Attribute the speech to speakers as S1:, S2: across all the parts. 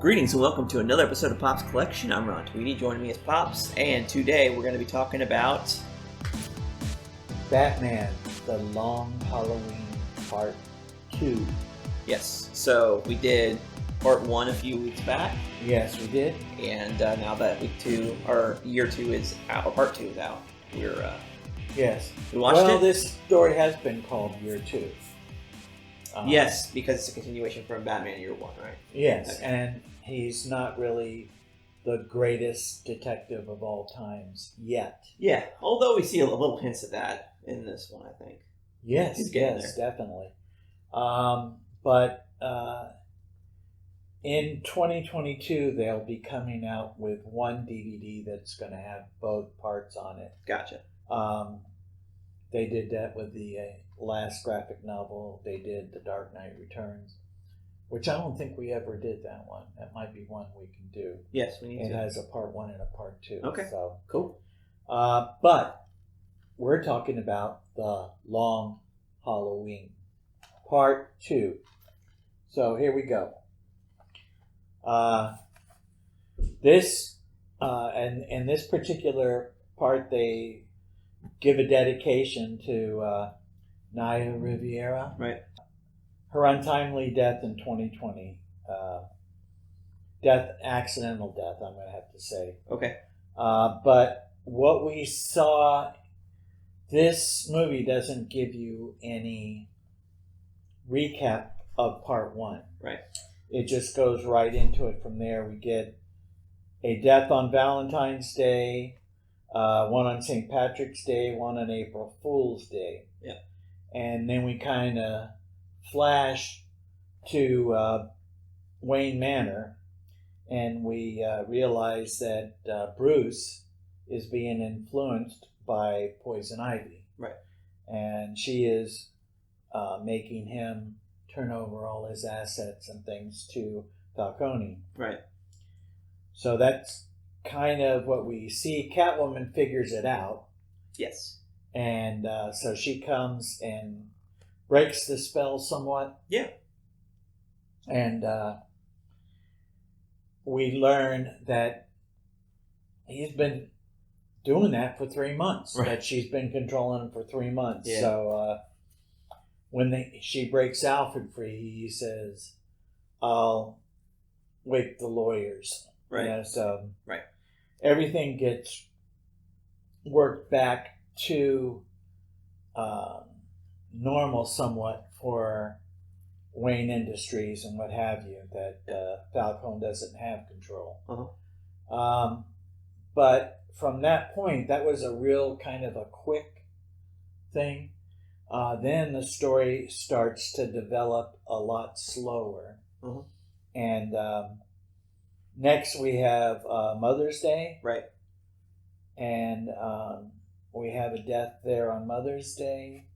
S1: Greetings and welcome to another episode of Pop's Collection. I'm Ron Tweedy, joining me as Pops, and today we're going to be talking about
S2: Batman, The Long Halloween Part 2.
S1: Yes, so we did Part 1 a few weeks back.
S2: Yes, we did.
S1: And now that week 2, or year 2 is out, or Part 2 is out,
S2: Yes.
S1: we watched it.
S2: This story has been called Year 2.
S1: Yes, because it's a continuation from Batman Year 1, right?
S2: Yes,
S1: Okay.
S2: and he's not really the greatest detective of all times yet.
S1: Yeah, although we see a little hints of that in this one, I think.
S2: Yes,
S1: He's getting
S2: yes, definitely. But in 2022, they'll be coming out with one DVD that's going to have both parts on it.
S1: Gotcha.
S2: They did that with the last graphic novel. They did The Dark Knight Returns, which I don't think we ever did that one. That might be one we can do.
S1: Yes, we need
S2: It
S1: to.
S2: has a part 1 and a part 2.
S1: Okay.
S2: So,
S1: Cool.
S2: but we're talking about The Long Halloween, Part 2. So here we go. In this particular part, they give a dedication to Naya Riviera.
S1: Right.
S2: Her untimely death in 2020. Accidental death, I'm going to have to say.
S1: Okay.
S2: But what we saw, this movie doesn't give you any recap of part 1.
S1: Right.
S2: It just goes right into it from there. We get a death on Valentine's Day, one on St. Patrick's Day, one on April Fool's Day.
S1: Yeah.
S2: And then we kind of flash to Wayne Manor, and we realize that Bruce is being influenced by Poison Ivy.
S1: Right.
S2: And she is making him turn over all his assets and things to Falcone.
S1: Right.
S2: So that's kind of what we see. Catwoman figures it out.
S1: Yes.
S2: And so she comes and breaks the spell somewhat.
S1: Yeah.
S2: And we learn that he's been doing that for 3 months.
S1: Right.
S2: That she's been controlling him for 3 months.
S1: Yeah.
S2: So when she breaks Alfred free, he says, "I'll wake the lawyers."
S1: Right.
S2: You know, so
S1: Right.
S2: everything gets worked back to normal somewhat for Wayne Industries and what have you, that Falcone doesn't have control.
S1: Uh-huh.
S2: But from that point, that was a real kind of a quick thing. Then the story starts to develop a lot slower.
S1: Uh-huh.
S2: And next we have Mother's Day.
S1: Right.
S2: And we have a death there on Mother's Day.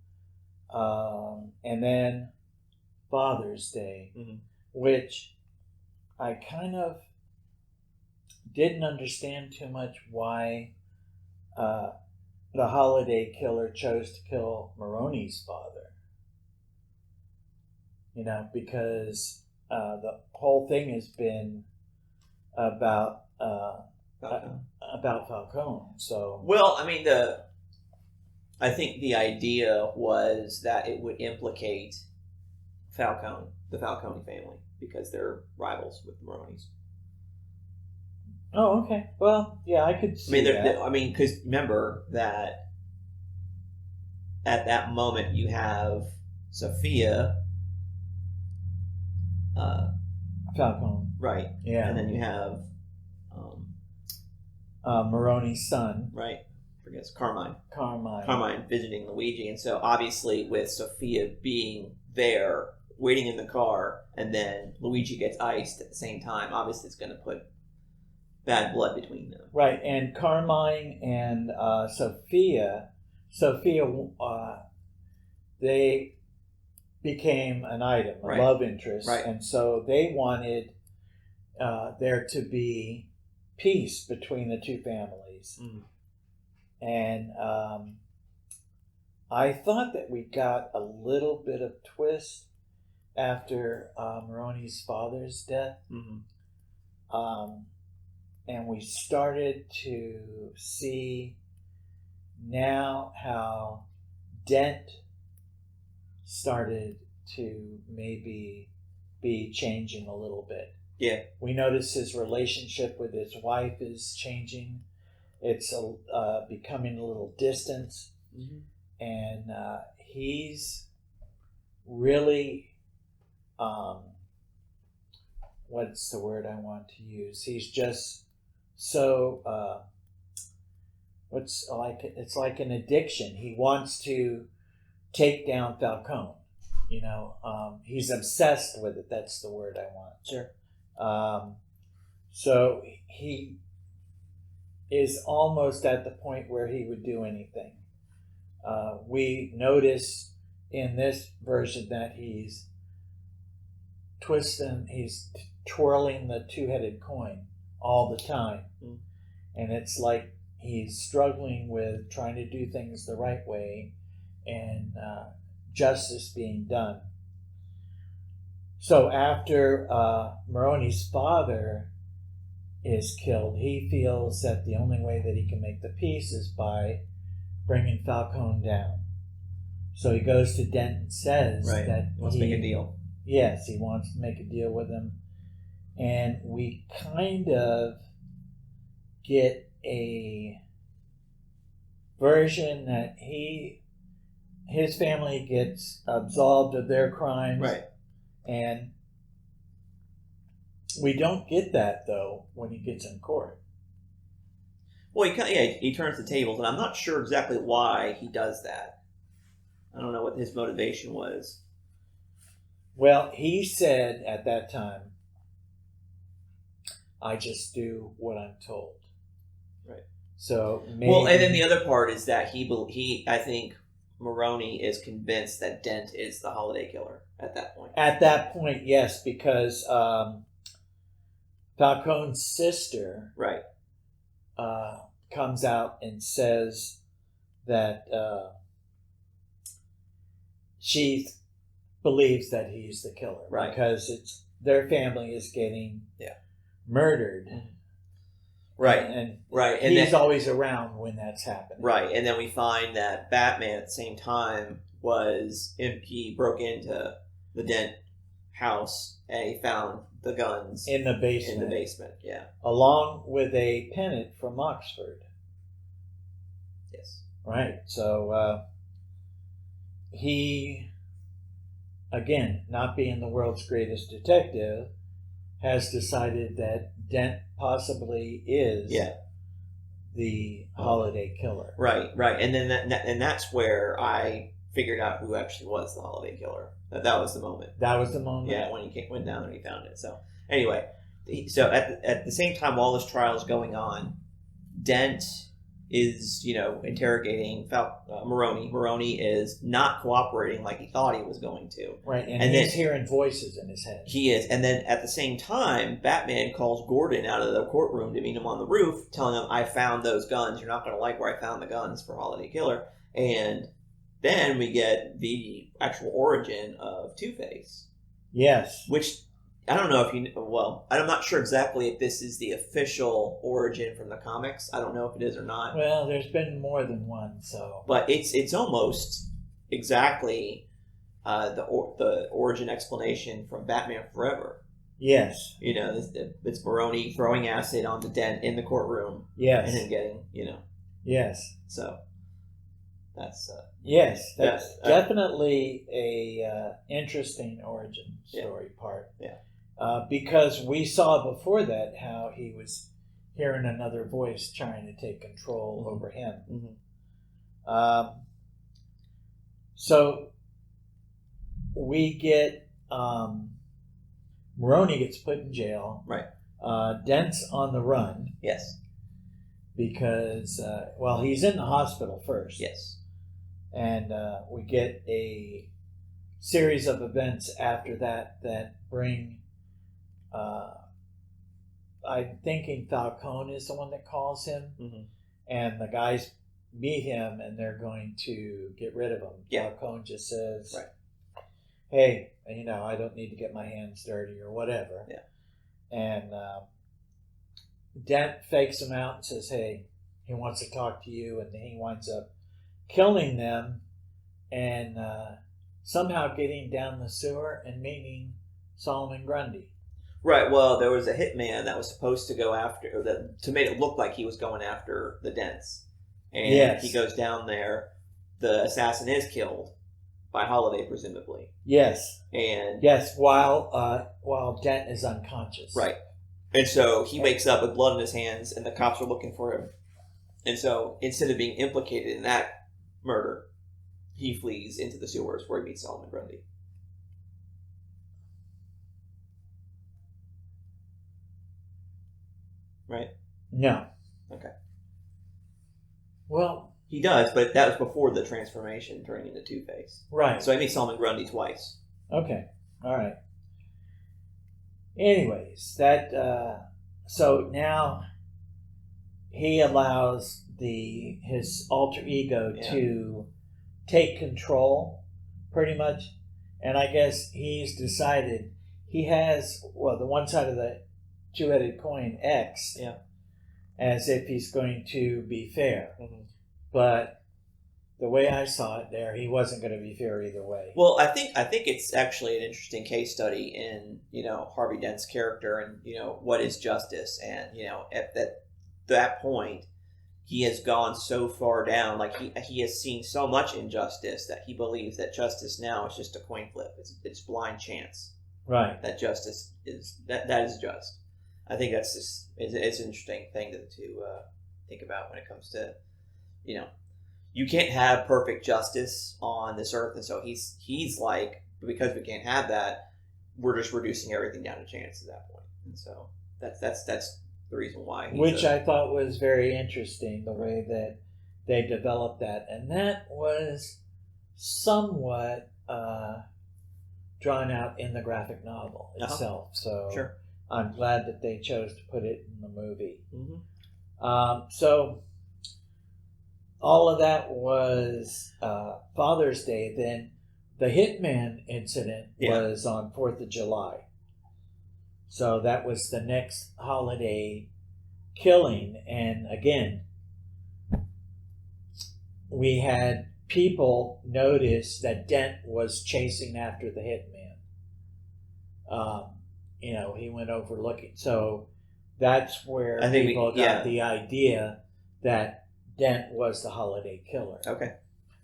S2: And then Father's Day,
S1: Mm-hmm.
S2: which I kind of didn't understand too much why the holiday killer chose to kill Maroni's father. You know, because the whole thing has been about Falcone. So
S1: Well, I mean, I think the idea was that it would implicate Falcone, the Falcone family, because they're rivals with the Maronis.
S2: oh, okay. Well, yeah, I could see that.
S1: Because remember that at that moment you have Sophia,
S2: Falcone.
S1: right,
S2: Yeah.
S1: and then you have,
S2: Maroni's son,
S1: right, I forget, it's Carmine.
S2: Carmine.
S1: Carmine visiting Luigi, and so obviously with Sophia being there, waiting in the car, and then Luigi gets iced at the same time, obviously it's going to put bad blood between them.
S2: Right, and Carmine and Sophia, they became an item, a
S1: Right.
S2: love interest,
S1: Right.
S2: and so they wanted there to be peace between the two families.
S1: Mm.
S2: And I thought that we got a little bit of twist after Maroni's father's death.
S1: Mm-hmm.
S2: And we started to see now how Dent started to maybe be changing a little bit.
S1: Yeah.
S2: We notice his relationship with his wife is changing. It's becoming a little distant.
S1: Mm-hmm.
S2: And he's really, what's the word I want to use? He's just so, it's like an addiction. He wants to take down Falcone. He's obsessed with it. That's the word I want.
S1: Sure.
S2: So he is almost at the point where he would do anything. We notice in this version that he's twirling the two-headed coin all the time.
S1: Mm.
S2: And it's like he's struggling with trying to do things the right way and justice being done. So after Maroni's father is killed, he feels that the only way that he can make the peace is by bringing Falcone down. So he goes to Dent and says that
S1: he wants to make a deal.
S2: Yes, he wants to make a deal with him. And we kind of get a version that his family gets absolved of their crimes.
S1: Right.
S2: And we don't get that, though, when he gets in court.
S1: Well, he turns the tables, and I'm not sure exactly why he does that. I don't know what his motivation was.
S2: Well, he said at that time, I just do what I'm told.
S1: Right.
S2: So maybe...
S1: Well, and then the other part is that I think Maroni is convinced that Dent is the holiday killer at that point.
S2: At that point, yes, because Falcone's sister
S1: right.
S2: Comes out and says that she believes that he's the killer.
S1: Right.
S2: Because their family is getting murdered.
S1: Mm-hmm. Right.
S2: And he's always around when that's happening.
S1: Right. And then we find that Batman at the same time he broke into the Dent house and he found the guns
S2: in the basement.
S1: Yeah.
S2: Along with a pennant from Oxford.
S1: Yes.
S2: Right. So he, again, not being the world's greatest detective, has decided that Dent possibly is the holiday killer.
S1: Right. And then that's where I figured out who actually was the holiday killer. That was the moment.
S2: That was the moment.
S1: Yeah, when he went down and he found it. So anyway, so at the same time, while this trial is going on, Dent is interrogating Maroni. Maroni is not cooperating like he thought he was going to.
S2: Right, and he's hearing voices in his head.
S1: He is, and then at the same time, Batman calls Gordon out of the courtroom to meet him on the roof, telling him, "I found those guns. You're not going to like where I found the guns for Holiday Killer." And then we get the actual origin of Two-Face.
S2: Yes.
S1: Which, I don't know if I'm not sure exactly if this is the official origin from the comics. I don't know if it is or not.
S2: Well, there's been more than one, so.
S1: But it's almost exactly the origin explanation from Batman Forever.
S2: Yes.
S1: It's Maroni throwing acid onto Dent in the courtroom.
S2: Yes.
S1: And him getting,
S2: Yes.
S1: So, that's...
S2: Yes, that's definitely a interesting origin story part.
S1: Yeah.
S2: Because we saw before that how he was hearing another voice trying to take control over him.
S1: Mm-hmm.
S2: So we get Maroni gets put in jail.
S1: Right.
S2: Dent's on the run.
S1: Yes.
S2: Because he's in the hospital first.
S1: Yes.
S2: And we get a series of events after that bring. I'm thinking Falcone is the one that calls him, and the guys meet him, and they're going to get rid of him.
S1: Yeah.
S2: Falcone just says,
S1: right.
S2: "Hey, I don't need to get my hands dirty or whatever."
S1: Yeah.
S2: And Dent fakes him out and says, hey, he wants to talk to you, and then he winds up killing them and somehow getting down the sewer and meeting Solomon Grundy.
S1: Right. Well, there was a hitman that was supposed to go after that to make it look like he was going after the Dents, and
S2: Yes.
S1: he goes down there. The assassin is killed by Holiday, presumably,
S2: Yes,
S1: and
S2: yes. While Dent is unconscious.
S1: right, and so he wakes up with blood in his hands, and the cops are looking for him. And so instead of being implicated in that murder, he flees into the sewers where he meets Solomon Grundy. Right?
S2: No.
S1: Okay.
S2: Well,
S1: He does, but that was before the transformation, turning into Two-Face.
S2: right.
S1: So I meet Solomon Grundy twice.
S2: Okay. All right. Anyways, so now he allows his alter ego to take control, pretty much, and I guess he's decided he has the one side of the two-headed coin X, as if he's going to be fair, but the way I saw it there, he wasn't going to be fair either way.
S1: Well, I think it's actually an interesting case study in Harvey Dent's character and what is justice, and at that point he has gone so far down, like he has seen so much injustice that he believes that justice now is just a coin flip. It's blind chance,
S2: right?
S1: That justice is that is just. I think that's just it's an interesting thing to think about when it comes to you can't have perfect justice on this earth, and so he's like, because we can't have that, we're just reducing everything down to chance at that point. And so that's the reason why.
S2: Which I thought was very interesting, the way that they developed that, and that was somewhat drawn out in the graphic novel itself. So
S1: sure.
S2: I'm glad that they chose to put it in the movie.
S1: Mm-hmm.
S2: So all of that was Father's Day. Then the Hitman incident was on 4th of July. So that was the next holiday killing. And again, we had people notice that Dent was chasing after the Hitman. He went over looking. So that's where people got the idea that Dent was the holiday killer.
S1: Okay.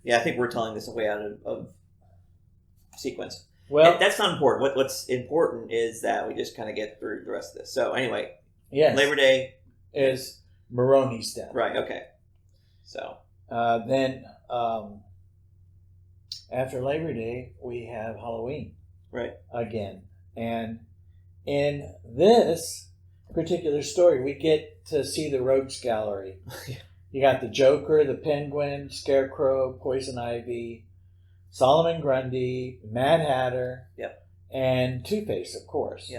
S1: Yeah, I think we're telling this way out of sequence.
S2: Well,
S1: and that's not important. What's important is that we just kind of get through the rest of this. So anyway,
S2: yes,
S1: Labor Day
S2: is Maroni's death.
S1: Right. Okay. So
S2: then after Labor Day, we have Halloween.
S1: Right.
S2: Again, and in this particular story, we get to see the Rogues Gallery. You got the Joker, the Penguin, Scarecrow, Poison Ivy, Solomon Grundy, Mad Hatter, and Two-Face, of course.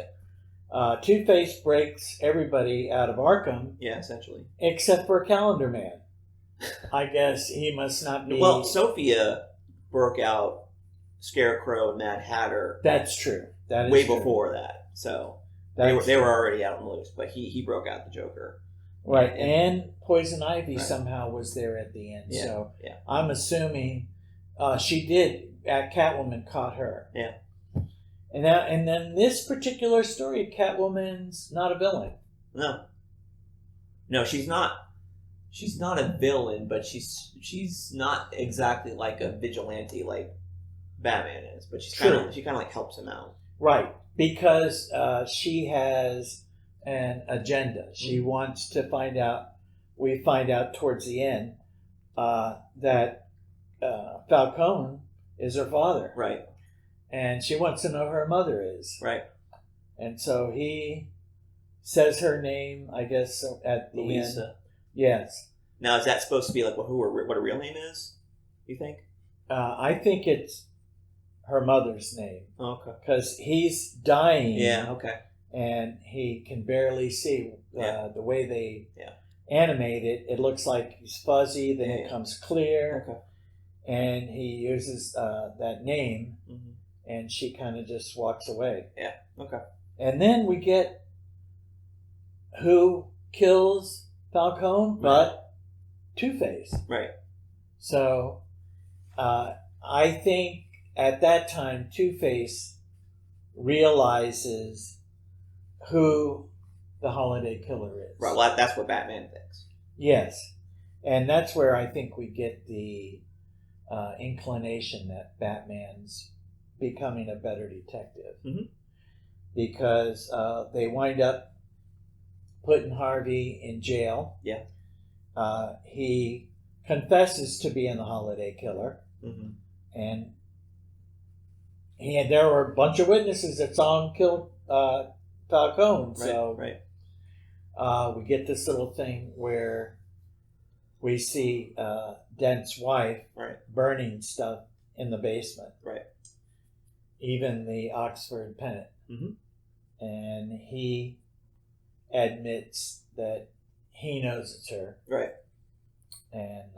S2: Two-Face breaks everybody out of Arkham.
S1: Yeah, essentially.
S2: Except for Calendar Man. I guess he must not be...
S1: Well, Sophia broke out Scarecrow and Mad Hatter.
S2: That's true. That is
S1: way
S2: true.
S1: Before that. So they were already out on the loose, but he broke out the Joker.
S2: Right, and Poison Ivy somehow was there at the end.
S1: Yeah.
S2: So I'm assuming she did. Catwoman caught her.
S1: Yeah.
S2: And then this particular story, Catwoman's not a villain.
S1: No, she's not. She's not a villain, but she's not exactly like a vigilante like Batman is. But she kind of like helps him out. Right,
S2: because she has an agenda. She wants to find out. We find out towards the end that Falcone is her father.
S1: Right.
S2: And she wants to know who her mother is.
S1: Right.
S2: And so he says her name, I guess, at the
S1: Louisa.
S2: end. Yes.
S1: Now, is that supposed to be like what her real name is, you think?
S2: I think it's her mother's name.
S1: Oh, okay.
S2: Because he's dying.
S1: Yeah, okay.
S2: And he can barely see the way they animate it. It looks like he's fuzzy, then it comes clear.
S1: Okay.
S2: And he uses that name, and she kind of just walks away.
S1: Yeah, okay.
S2: And then we get who kills Falcone, but Two-Face.
S1: Right.
S2: So I think at that time Two-Face realizes who the Holiday Killer is.
S1: Right. Well, that's what Batman thinks.
S2: Yes. And that's where I think we get the inclination that Batman's becoming a better detective.
S1: Mm-hmm.
S2: Because they wind up putting Harvey in jail.
S1: Yeah.
S2: He confesses to being the Holiday Killer.
S1: Mm-hmm.
S2: And there were a bunch of witnesses that saw him kill Falcone.
S1: Right.
S2: So
S1: Right.
S2: we get this little thing where we see Dent's wife
S1: Right.
S2: burning stuff in the basement.
S1: Right.
S2: Even the Oxford pennant.
S1: Mm-hmm.
S2: And he admits that he knows it's her.
S1: Right.
S2: And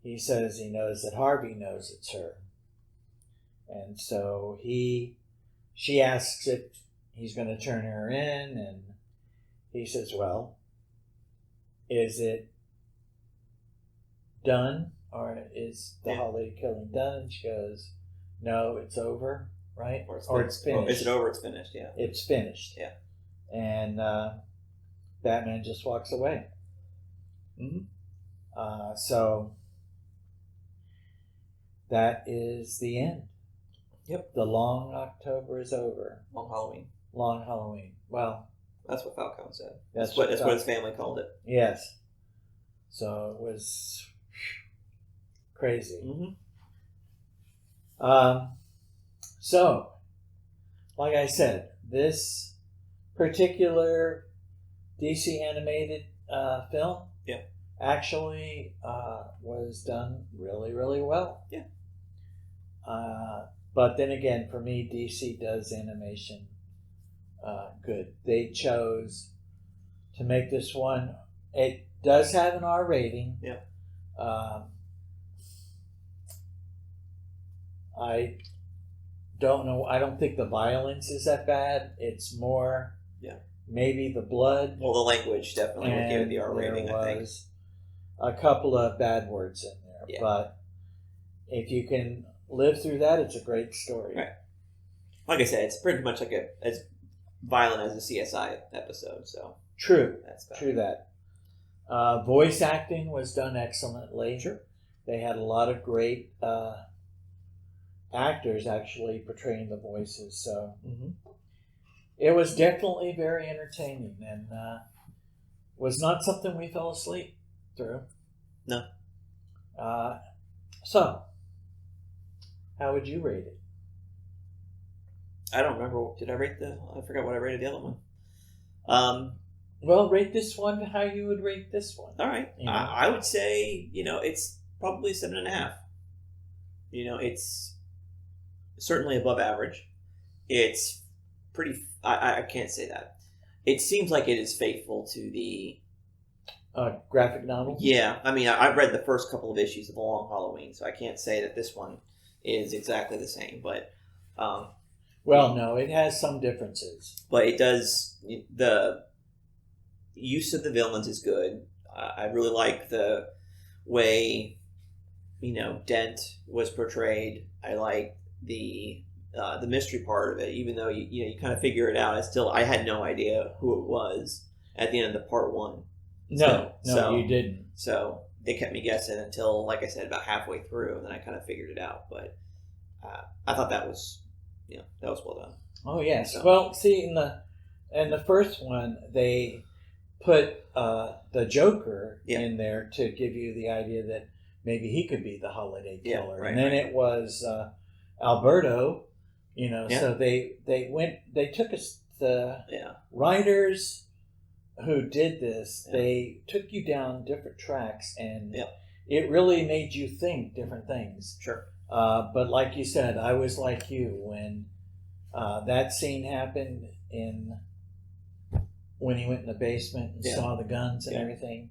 S2: he says he knows that Harvey knows it's her. And so she asks if he's going to turn her in, and he says, well, is it done, or is the holiday killing done? And she goes, no, it's over, right? Or it's finished.
S1: Is it over? It's finished, yeah.
S2: It's finished.
S1: Yeah.
S2: And Batman just walks away.
S1: Mm-hmm.
S2: So that is the end.
S1: Yep.
S2: The long October is over.
S1: Long Halloween.
S2: Long Halloween. Well,
S1: that's what Falcone said.
S2: That's
S1: what his family called it.
S2: Yes. So it was crazy.
S1: Mm-hmm.
S2: So, like I said, this particular DC animated film actually was done really, really well.
S1: Yeah.
S2: But then again, for me, DC does animation good. They chose to make this one. It does have an R rating.
S1: Yeah.
S2: I don't know. I don't think the violence is that bad. It's more, maybe the blood.
S1: Well, the language definitely would give it the R rating.
S2: There
S1: I think
S2: was a couple of bad words in there,
S1: Yeah.
S2: but if you can live through that, it's a great story.
S1: Right. Like I said, it's pretty much like as violent as a CSI episode. So
S2: True.
S1: that's about
S2: True that. Voice acting was done excellently.
S1: Sure.
S2: They had a lot of great actors actually portraying the voices, so
S1: Mm-hmm.
S2: it was definitely very entertaining, and was not something we fell asleep through.
S1: No.
S2: So, how would you rate it?
S1: I don't remember. Did I rate I forgot what I rated the other one.
S2: Well, rate this one how you would rate this one.
S1: All right.
S2: You know?
S1: I would say, it's probably 7.5. It's certainly above average. It's pretty. I can't say that. It seems like it is faithful to the
S2: graphic novel.
S1: Yeah, I mean, I've read the first couple of issues of The Long Halloween, so I can't say that this one is exactly the same. But
S2: well, no, it has some differences.
S1: But it does. The use of the villains is good. I really like the way Dent was portrayed. I like the mystery part of it, even though you kind of figure it out. I had no idea who it was at the end of the part one.
S2: No,
S1: So
S2: you didn't.
S1: So they kept me guessing until, like I said, about halfway through, and then I kind of figured it out. But I thought that was well done.
S2: Oh yes.
S1: So.
S2: Well, see, in the first one, they put the Joker in there to give you the idea that maybe he could be the holiday killer,
S1: right,
S2: and then it was Alberto. So they took the writers who did this. They took you down different tracks, and it really made you think different things.
S1: Sure.
S2: But like you said, I was like you when that scene happened when he went in the basement and saw the guns and everything.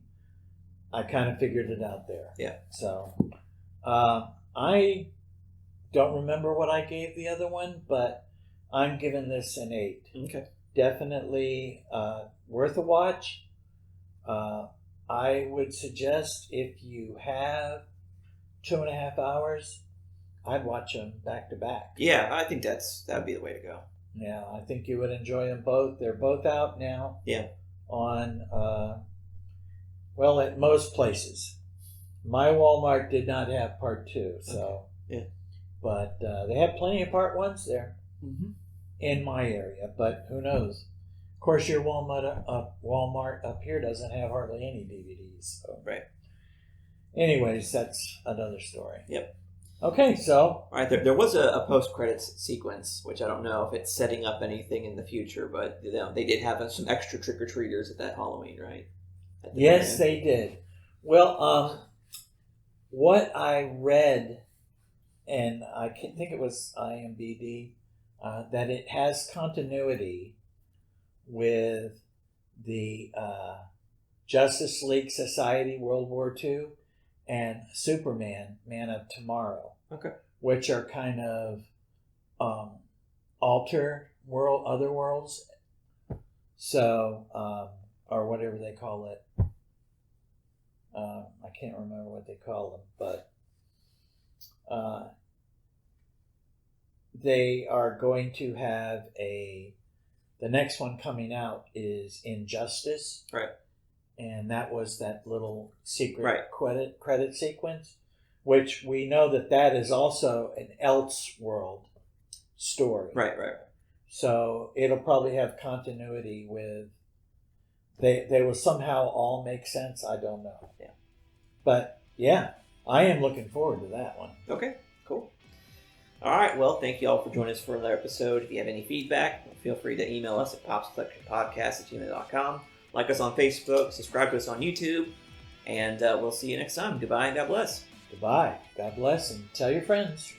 S2: I kind of figured it out there.
S1: Yeah.
S2: So I don't remember what I gave the other one, but I'm giving this an 8.
S1: Okay.
S2: definitely worth a watch. I would suggest if you have 2.5 hours, I'd watch them back to back.
S1: Yeah, I think that'd be the way to go.
S2: Yeah, I think you would enjoy them both. They're both out now.
S1: Yeah.
S2: On, well, at most places. My Walmart did not have part 2, so.
S1: Okay. Yeah.
S2: But they have plenty of part 1s there in my area, but who knows? Of course, your Walmart up here doesn't have hardly any DVDs. So.
S1: Right.
S2: Anyways, that's another story.
S1: Yep.
S2: Okay, so.
S1: All right, there was a post-credits sequence, which I don't know if it's setting up anything in the future, but they did have some extra trick-or-treaters at that Halloween, right?
S2: Yes, they did. Well, what I read, and I think it was IMDb, that it has continuity with the Justice League Society World War II and Superman Man of Tomorrow.
S1: Okay.
S2: Which are kind of other worlds. So, or whatever they call it. I can't remember what they call them, but they are going to have the next one coming out is Injustice.
S1: Right.
S2: And that was that little secret credit sequence, which we know that is also an Elseworld story.
S1: Right.
S2: So it'll probably have continuity with. They will somehow all make sense. I don't know.
S1: Yeah.
S2: But yeah, I am looking forward to that one.
S1: Okay, cool. All right, well, thank you all for joining us for another episode. If you have any feedback, feel free to email us at popscollectionpodcast@gmail.com. Like us on Facebook, subscribe to us on YouTube, and we'll see you next time. Goodbye and God bless.
S2: Goodbye. God bless, and tell your friends.